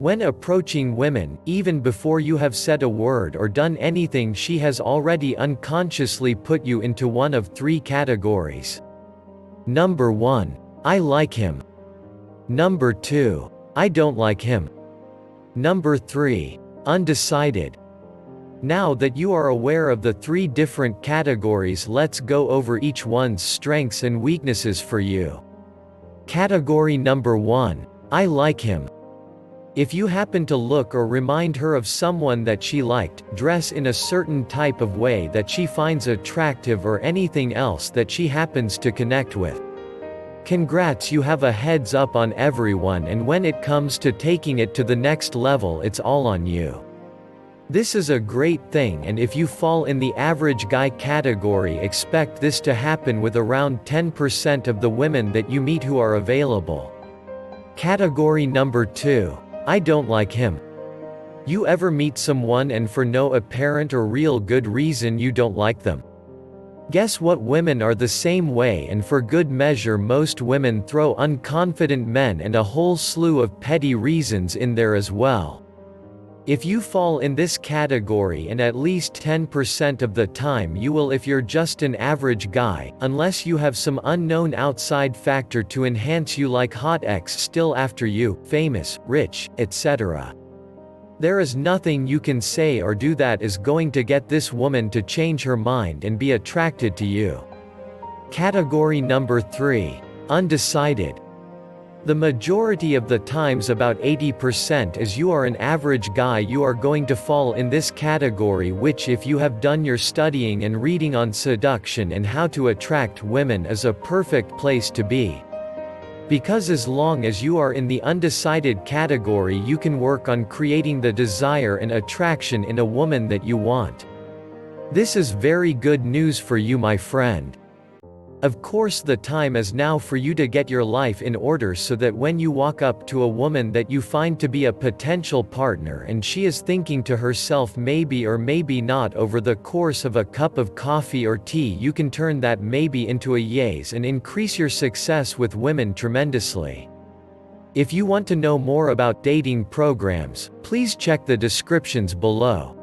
When approaching women, even before you have said a word or done anything, she has already unconsciously put you into one of three categories. Number 1. I like him. Number 2. I don't like him. Number 3. Undecided. Now that you are aware of the three different categories, let's go over each one's strengths and weaknesses for you. Category number 1. I like him. If you happen to look or remind her of someone that she liked, dress in a certain type of way that she finds attractive, or anything else that she happens to connect with, congrats, you have a heads up on everyone, and when it comes to taking it to the next level, it's all on you. This is a great thing, and if you fall in the average guy category, expect this to happen with around 10% of the women that you meet who are available. Category number 2. I don't like him. You ever meet someone and for no apparent or real good reason you don't like them? Guess what, women are the same way, and for good measure most women throw unconfident men and a whole slew of petty reasons in there as well. If you fall in this category, and at least 10% of the time you will if you're just an average guy, unless you have some unknown outside factor to enhance you, like hot ex still after you, famous, rich, etc. There is nothing you can say or do that is going to get this woman to change her mind and be attracted to you. Category number 3. Undecided. The majority of the times, about 80%, as you are an average guy, you are going to fall in this category, which, if you have done your studying and reading on seduction and how to attract women, is a perfect place to be. Because as long as you are in the undecided category, you can work on creating the desire and attraction in a woman that you want. This is very good news for you, my friend. Of course, the time is now for you to get your life in order so that when you walk up to a woman that you find to be a potential partner and she is thinking to herself maybe or maybe not over the course of a cup of coffee or tea, you can turn that maybe into a yes and increase your success with women tremendously. If you want to know more about dating programs, please check the descriptions below.